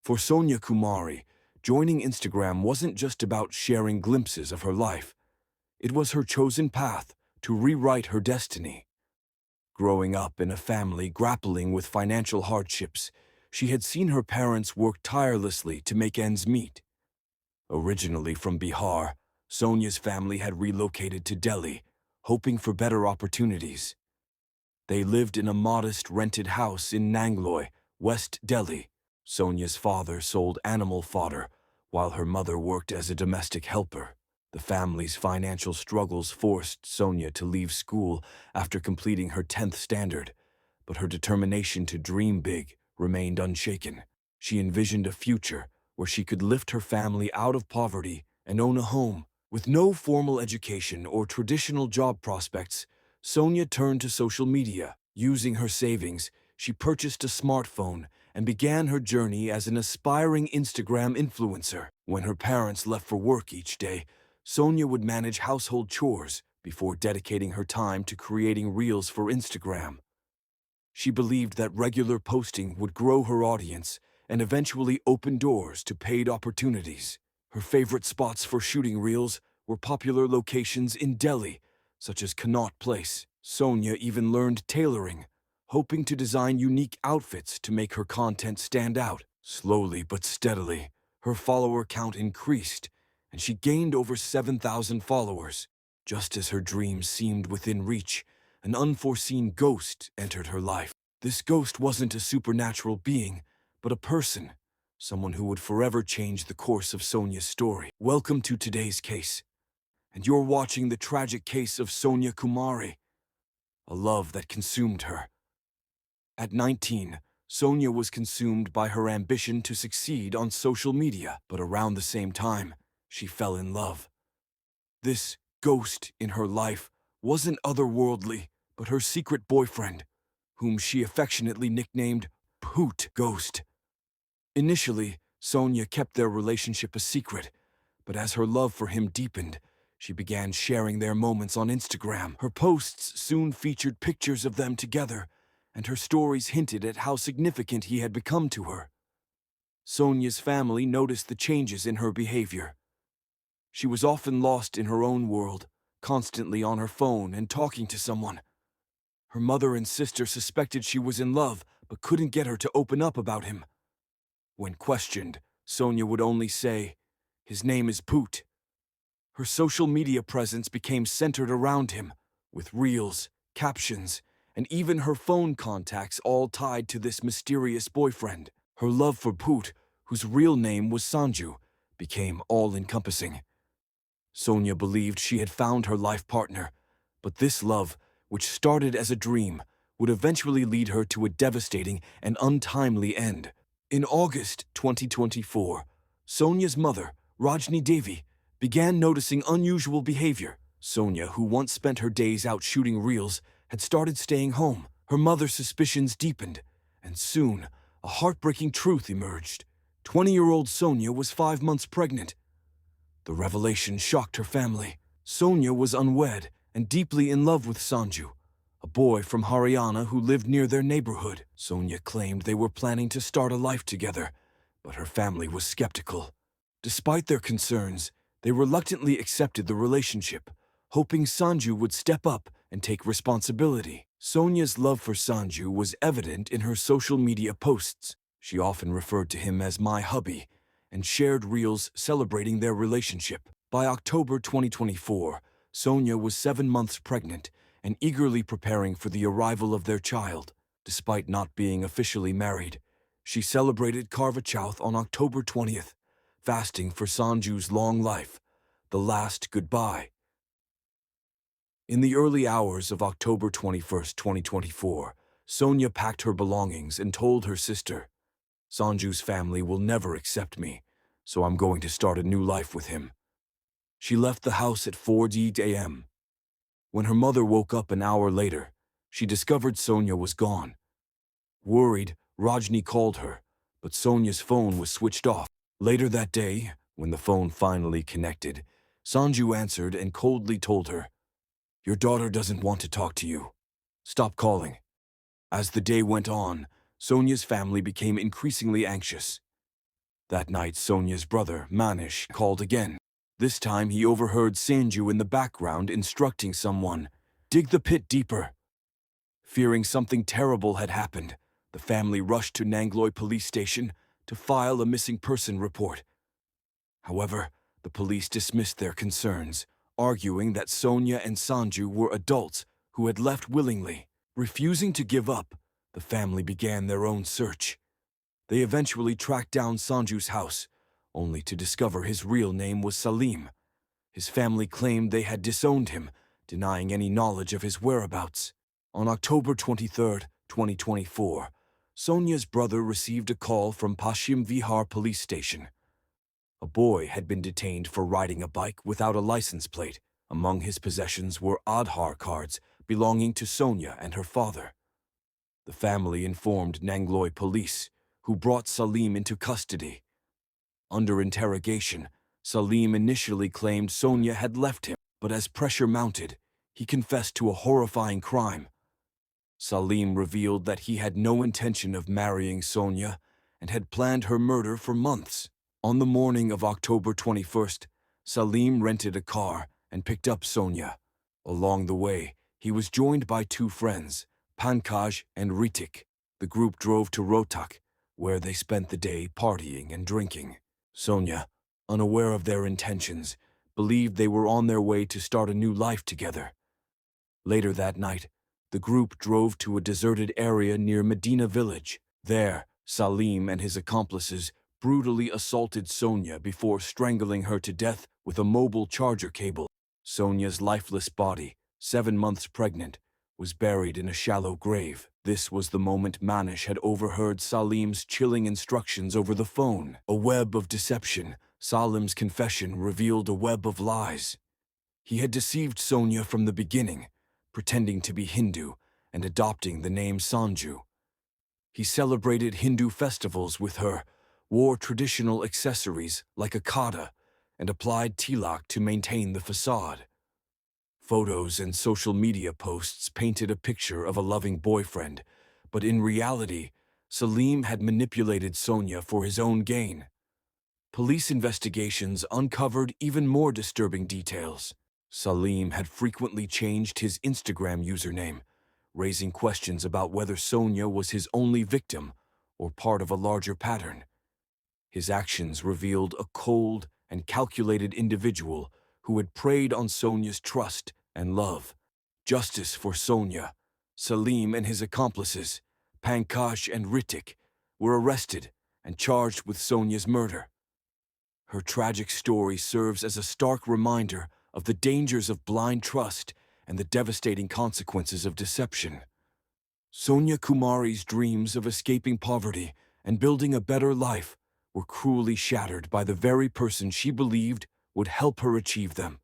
For Sonia Kumari, joining Instagram wasn't just about sharing glimpses of her life. It was her chosen path to rewrite her destiny. Growing up in a family grappling with financial hardships, she had seen her parents work tirelessly to make ends meet. Originally from Bihar, Sonia's family had relocated to Delhi, hoping for better opportunities. They lived in a modest rented house in Nangloi, West Delhi. Sonia's father sold animal fodder, while her mother worked as a domestic helper. The family's financial struggles forced Sonia to leave school after completing her 10th standard, but her determination to dream big remained unshaken. She envisioned a future where she could lift her family out of poverty and own a home. With no formal education or traditional job prospects, Sonia turned to social media. Using her savings, she purchased a smartphone and began her journey as an aspiring Instagram influencer. When her parents left for work each day, Sonia would manage household chores before dedicating her time to creating reels for Instagram. She believed that regular posting would grow her audience and eventually open doors to paid opportunities. Her favorite spots for shooting reels were popular locations in Delhi, such as Connaught Place. Sonia even learned tailoring, hoping to design unique outfits to make her content stand out. Slowly but steadily, her follower count increased, and she gained over 7,000 followers. Just as her dreams seemed within reach, an unforeseen ghost entered her life. This ghost wasn't a supernatural being, but a person, someone who would forever change the course of Sonia's story. Welcome to today's case, and you're watching the tragic case of Sonia Kumari, a love that consumed her. At 19, Sonia was consumed by her ambition to succeed on social media, but around the same time, she fell in love. This ghost in her life wasn't otherworldly, but her secret boyfriend, whom she affectionately nicknamed Poot Ghost. Initially, Sonia kept their relationship a secret, but as her love for him deepened, she began sharing their moments on Instagram. Her posts soon featured pictures of them together, and her stories hinted at how significant he had become to her. Sonia's family noticed the changes in her behavior. She was often lost in her own world, constantly on her phone and talking to someone. Her mother and sister suspected she was in love, but couldn't get her to open up about him. When questioned, Sonia would only say, "His name is Poot." Her social media presence became centered around him, with reels, captions, and even her phone contacts all tied to this mysterious boyfriend. Her love for Poot, whose real name was Sanju, became all-encompassing. Sonia believed she had found her life partner, but this love, which started as a dream, would eventually lead her to a devastating and untimely end. In August 2024, Sonia's mother, Rajni Devi, began noticing unusual behavior. Sonia, who once spent her days out shooting reels, had started staying home. Her mother's suspicions deepened, and soon, a heartbreaking truth emerged. 20-year-old Sonia was 5 months pregnant. The revelation shocked her family. Sonia was unwed and deeply in love with Sanju, a boy from Haryana who lived near their neighborhood. Sonia claimed they were planning to start a life together, but her family was skeptical. Despite their concerns, they reluctantly accepted the relationship, hoping Sanju would step up and take responsibility. Sonia's love for Sanju was evident in her social media posts. She often referred to him as "my hubby" and shared reels celebrating their relationship. By October 2024, Sonia was 7 months pregnant and eagerly preparing for the arrival of their child. Despite not being officially married, she celebrated Karva Chauth on October 20th, fasting for Sanju's long life, the last goodbye. In the early hours of October 21st, 2024, Sonia packed her belongings and told her sister, "Sanju's family will never accept me, so I'm going to start a new life with him." She left the house at 4 a.m. When her mother woke up an hour later, she discovered Sonia was gone. Worried, Rajni called her, but Sonia's phone was switched off. Later that day, when the phone finally connected, Sanju answered and coldly told her, "Your daughter doesn't want to talk to you. Stop calling." As the day went on, Sonia's family became increasingly anxious. That night, Sonia's brother, Manish, called again. This time, he overheard Sanju in the background instructing someone, "Dig the pit deeper." Fearing something terrible had happened, the family rushed to Nangloy police station to file a missing person report. However, the police dismissed their concerns, arguing that Sonia and Sanju were adults who had left willingly. Refusing to give up, the family began their own search. They eventually tracked down Sanju's house, only to discover his real name was Salim. His family claimed they had disowned him, denying any knowledge of his whereabouts. On October 23, 2024, Sonia's brother received a call from Paschim Vihar police station. A boy had been detained for riding a bike without a license plate. Among his possessions were Aadhaar cards belonging to Sonia and her father. The family informed Nangloy police, who brought Salim into custody. Under interrogation, Salim initially claimed Sonia had left him, but as pressure mounted, he confessed to a horrifying crime. Salim revealed that he had no intention of marrying Sonia and had planned her murder for months. On the morning of October 21st, Salim rented a car and picked up Sonia. Along the way, he was joined by two friends, Pankaj and Ritik. The group drove to Rohtak, where they spent the day partying and drinking. Sonia, unaware of their intentions, believed they were on their way to start a new life together. Later that night, the group drove to a deserted area near Medina village. There, Salim and his accomplices brutally assaulted Sonia before strangling her to death with a mobile charger cable. Sonia's lifeless body, 7 months pregnant, was buried in a shallow grave. This was the moment Manish had overheard Salim's chilling instructions over the phone. A web of deception. Salim's confession revealed a web of lies. He had deceived Sonia from the beginning, pretending to be Hindu and adopting the name Sanju. He celebrated Hindu festivals with her, wore traditional accessories like a kada, and applied tilak to maintain the facade. Photos and social media posts painted a picture of a loving boyfriend, but in reality, Salim had manipulated Sonia for his own gain. Police investigations uncovered even more disturbing details. Salim had frequently changed his Instagram username, raising questions about whether Sonia was his only victim or part of a larger pattern. His actions revealed a cold and calculated individual who had preyed on Sonia's trust and love. Justice for Sonia. Salim and his accomplices, Pankaj and Ritik, were arrested and charged with Sonia's murder. Her tragic story serves as a stark reminder of the dangers of blind trust and the devastating consequences of deception. Sonia Kumari's dreams of escaping poverty and building a better life were cruelly shattered by the very person she believed would help her achieve them.